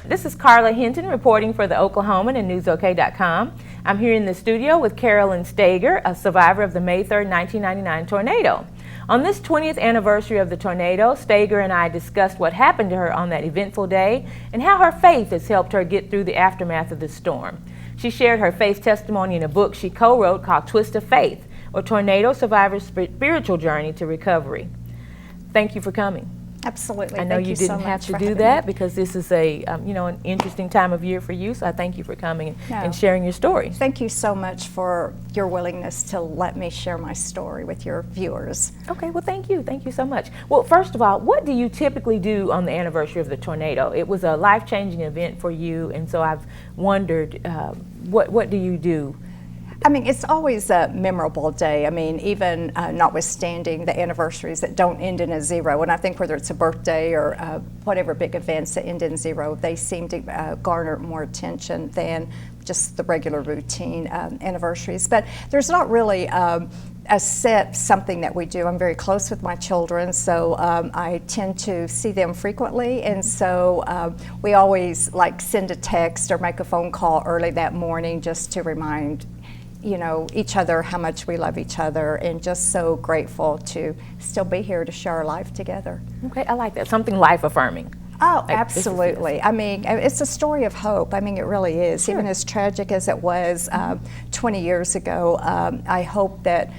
This is Carla Hinton reporting for the Oklahoman and NewsOK.com. I'm here in the studio with Carolyn Stager, a survivor of the May 3rd, 1999 tornado. On this 20th anniversary of the tornado, Stager and I discussed what happened to her on that eventful day and how her faith has helped her get through the aftermath of the storm. She shared her faith testimony in a book she co-wrote called Twist of Faith, a tornado survivor's spiritual journey to recovery. Thank you for coming. Absolutely. I know you didn't have to do that because this is a an interesting time of year for you, so I thank you for coming and sharing your story. Thank you so much for your willingness to let me share my story with your viewers. Okay, well thank you so much. Well, first of all, what do you typically do on the anniversary of the tornado? It was a life-changing event for you, and so I've wondered, what do you do? I mean, it's always a memorable day. I mean, even notwithstanding the anniversaries that don't end in a zero, and I think whether it's a birthday or whatever big events that end in zero, they seem to garner more attention than just the regular routine anniversaries. But there's not really a set something that we do. I'm very close with my children, so I tend to see them frequently, and so we always send a text or make a phone call early that morning just to remind each other how much we love each other, and just so grateful to still be here to share our life together. Okay, I like that. Something life-affirming. Oh, absolutely. I mean, it's a story of hope. I mean, it really is. Sure. Even as tragic as it was 20 years ago, I hope that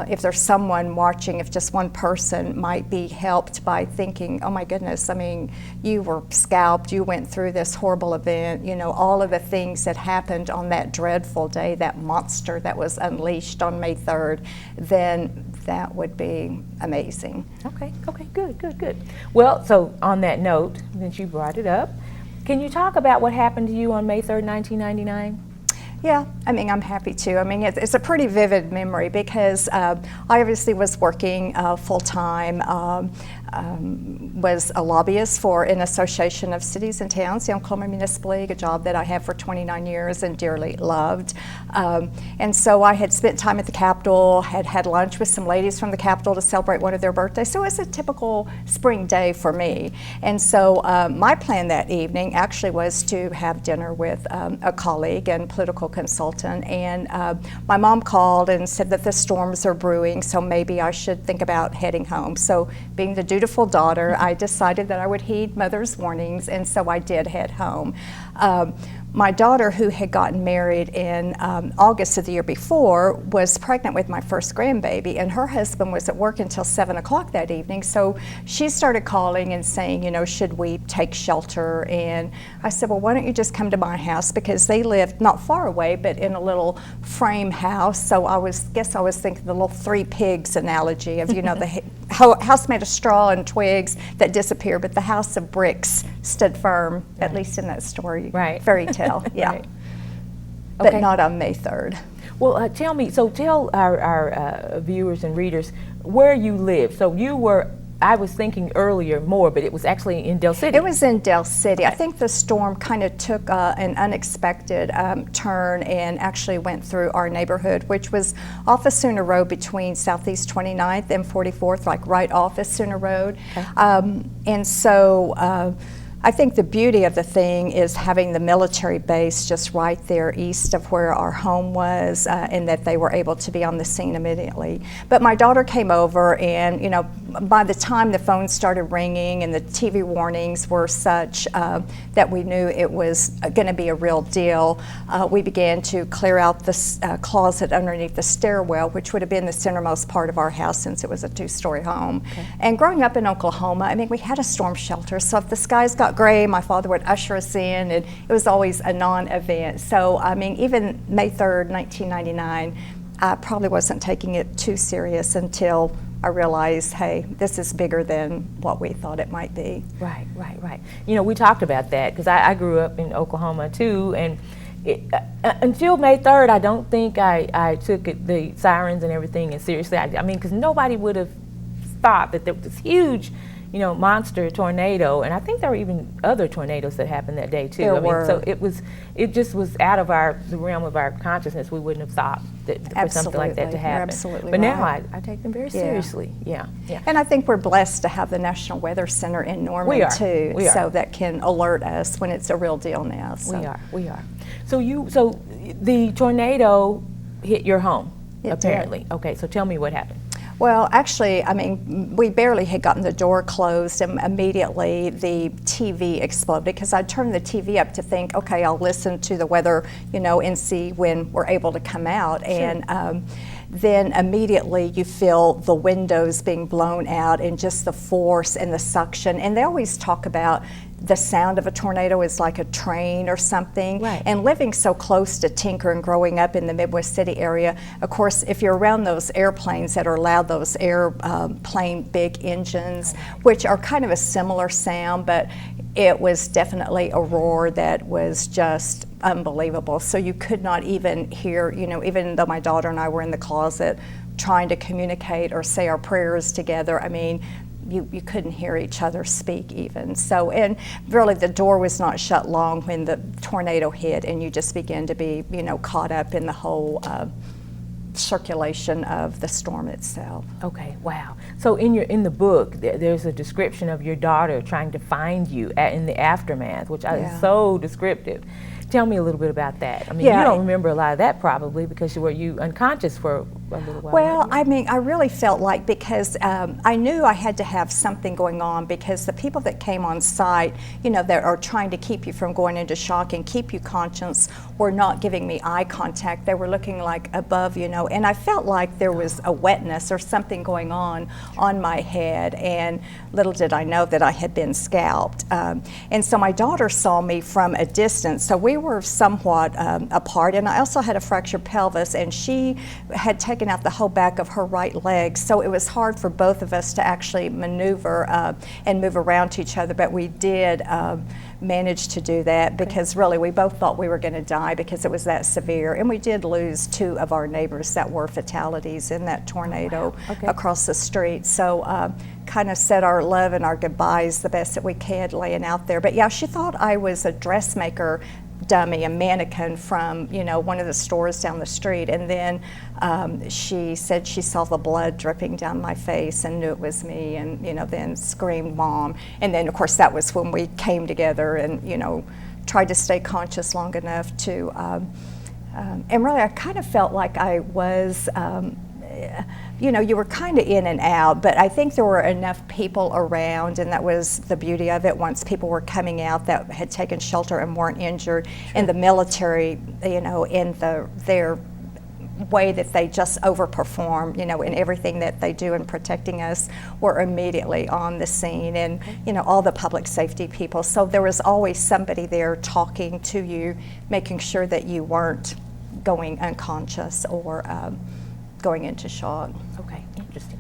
if there's someone watching, if just one person might be helped by thinking, oh my goodness, I mean, you were scalped, you went through this horrible event, all of the things that happened on that dreadful day, that monster that was unleashed on May 3rd, then that would be amazing. Okay, good. Well, so on that note, since you brought it up, can you talk about what happened to you on May 3rd, 1999? Yeah, I mean, I'm happy to. I mean, it's a pretty vivid memory because I obviously was working full-time, was a lobbyist for an association of cities and towns, the Oklahoma Municipal League, a job that I had for 29 years and dearly loved. And so I had spent time at the Capitol, had lunch with some ladies from the Capitol to celebrate one of their birthdays. So it was a typical spring day for me. And so my plan that evening actually was to have dinner with a colleague and political consultant, and my mom called and said that the storms are brewing, so maybe I should think about heading home. So being the dutiful daughter, I decided that I would heed mother's warnings, and so I did head home. My daughter, who had gotten married in August of the year before, was pregnant with my first grandbaby, and her husband was at work until 7 o'clock that evening. So she started calling and saying, should we take shelter? And I said, well, why don't you just come to my house? Because they lived not far away, but in a little frame house. So I was thinking the little three pigs analogy of, the house made of straw and twigs that disappear, but the house of bricks stood firm, right. At least in that story, right. Fairy tale, yeah. Right. Okay. But not on May 3rd. Well, tell our viewers and readers where you live. So you were, I was thinking earlier more, but it was actually in Del City. It was in Del City. I think the storm kind of took an unexpected turn and actually went through our neighborhood, which was off of Sooner Road between Southeast 29th and 44th, like right off of Sooner Road. Okay. And so I think the beauty of the thing is having the military base just right there east of where our home was, and that they were able to be on the scene immediately. But my daughter came over, and by the time the phone started ringing and the TV warnings were such that we knew it was going to be a real deal, we began to clear out the closet underneath the stairwell, which would have been the centermost part of our house since it was a two-story home. Okay. And growing up in Oklahoma, I mean, we had a storm shelter, so if the skies got gray, my father would usher us in, and it was always a non-event. So, I mean, even May 3rd, 1999, I probably wasn't taking it too serious until I realized, hey, this is bigger than what we thought it might be. Right. We talked about that because I grew up in Oklahoma too, and until May 3rd, I don't think I took the sirens and everything as seriously. I mean, because nobody would have thought that there was this huge monster tornado, and I think there were even other tornadoes that happened that day too. There were. So it just was out of the realm of our consciousness. We wouldn't have thought for something like that to happen. You're absolutely but right. now I take them very seriously. Yeah. And I think we're blessed to have the National Weather Center in Norman too, so that can alert us when it's a real deal now. So. We are. So the tornado hit your home, apparently. Did. Okay, so tell me what happened. Well, actually, I mean, we barely had gotten the door closed, and immediately the TV exploded, because I turned the TV up to think, okay, I'll listen to the weather, and see when we're able to come out. Sure. And then immediately you feel the windows being blown out and just the force and the suction. And they always talk about the sound of a tornado is like a train or something. Right. And living so close to Tinker and growing up in the Midwest City area, of course, if you're around those airplanes that are loud, those airplane big engines, which are kind of a similar sound, but it was definitely a roar that was just unbelievable. So you could not even hear, even though my daughter and I were in the closet trying to communicate or say our prayers together, I mean, you couldn't hear each other speak even. So, and really the door was not shut long when the tornado hit, and you just began to be, caught up in the whole circulation of the storm itself. Okay, wow. So in the book, there's a description of your daughter trying to find you in the aftermath, which is so descriptive. Tell me a little bit about that. I mean, you don't remember a lot of that probably, because were you unconscious for a little while? Well, I mean, I really felt like, because I knew I had to have something going on, because the people that came on site, that are trying to keep you from going into shock and keep you conscious, were not giving me eye contact. They were looking like above, and I felt like there was a wetness or something going on my head, and little did I know that I had been scalped. And so my daughter saw me from a distance, so we were somewhat apart, and I also had a fractured pelvis, and she had taken out the whole back of her right leg, so it was hard for both of us to actually maneuver and move around to each other, but we did manage to do that, because really we both thought we were going to die because it was that severe, and we did lose 2 of our neighbors that were fatalities in that tornado across the street. So kind of said our love and our goodbyes the best that we could laying out there. But yeah, she thought I was a dressmaker dummy, a mannequin from one of the stores down the street, and then she said she saw the blood dripping down my face and knew it was me, and then screamed Mom. And then of course that was when we came together and tried to stay conscious long enough to and really I kind of felt like I was you were kind of in and out, but I think there were enough people around, and that was the beauty of it. Once people were coming out that had taken shelter and weren't injured, and the military, in their way that they just overperform, in everything that they do in protecting us, were immediately on the scene, and all the public safety people. So there was always somebody there talking to you, making sure that you weren't going unconscious or going into shock. Okay,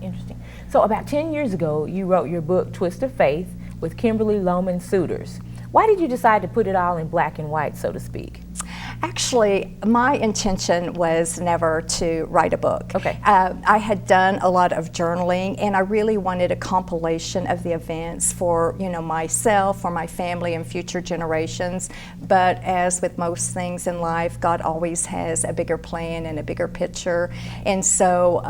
interesting. So about 10 years ago, you wrote your book, Twist of Faith, with Kimberly Lohman Suitors. Why did you decide to put it all in black and white, so to speak? Actually, my intention was never to write a book. Okay. I had done a lot of journaling, and I really wanted a compilation of the events for myself, for my family, and future generations. But as with most things in life, God always has a bigger plan and a bigger picture, and so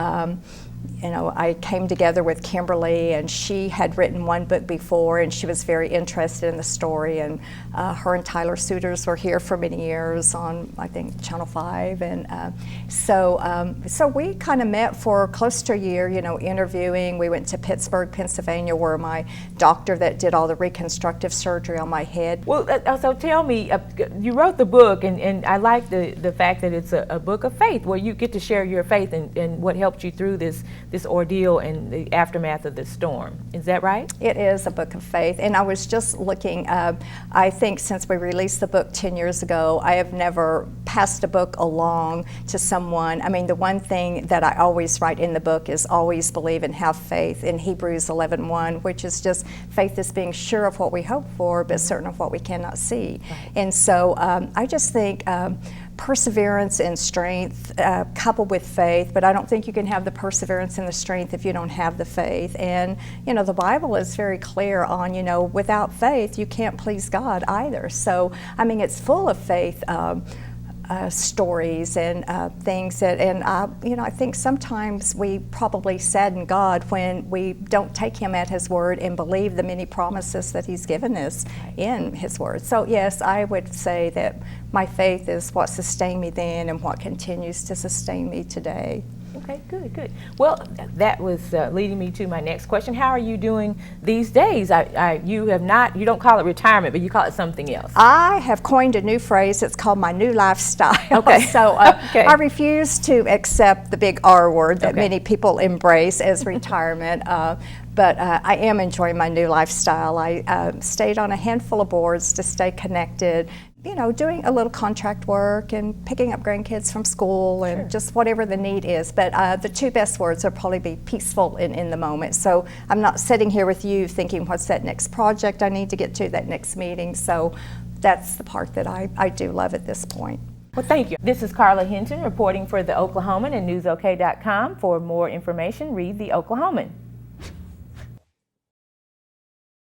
I came together with Kimberly, and she had written one book before, and she was very interested in the story, and her and Tyler Suitors were here for many years on, I think, Channel 5, and so we kind of met for close to a year, interviewing. We went to Pittsburgh, Pennsylvania, where my doctor that did all the reconstructive surgery on my head. Well, so tell me, you wrote the book, and I like the fact that it's a book of faith, where you get to share your faith and what helped you through this ordeal and the aftermath of the storm. Is that right? It is a book of faith, and I was just looking, I think since we released the book 10 years ago, I have never passed a book along to someone. I mean, the one thing that I always write in the book is always believe and have faith in Hebrews 11:1, which is just faith is being sure of what we hope for, but certain of what we cannot see. Right. And so I just think perseverance and strength coupled with faith, but I don't think you can have the perseverance and the strength if you don't have the faith. And, you know, the Bible is very clear on, you know, without faith, you can't please God either. So, I mean, it's full of faith stories and things that, and you know, I think sometimes we probably sadden God when we don't take Him at His word and believe the many promises that He's given us in His word. So yes, I would say that my faith is what sustained me then and what continues to sustain me today. Okay, good, good. Well, that was leading me to my next question. How are you doing these days? You don't call it retirement, but you call it something else. I have coined a new phrase. It's called my new lifestyle. Okay. So Okay. I refuse to accept the big R word that many people embrace as retirement. But I am enjoying my new lifestyle. I stayed on a handful of boards to stay connected, you know, doing a little contract work and picking up grandkids from school and just whatever the need is. But the two best words would probably be peaceful and in the moment. So I'm not sitting here with you thinking, what's that next project I need to get to, that next meeting. So that's the part that I do love at this point. Well, thank you. This is Carla Hinton reporting for the Oklahoman and NewsOK.com. For more information, read the Oklahoman.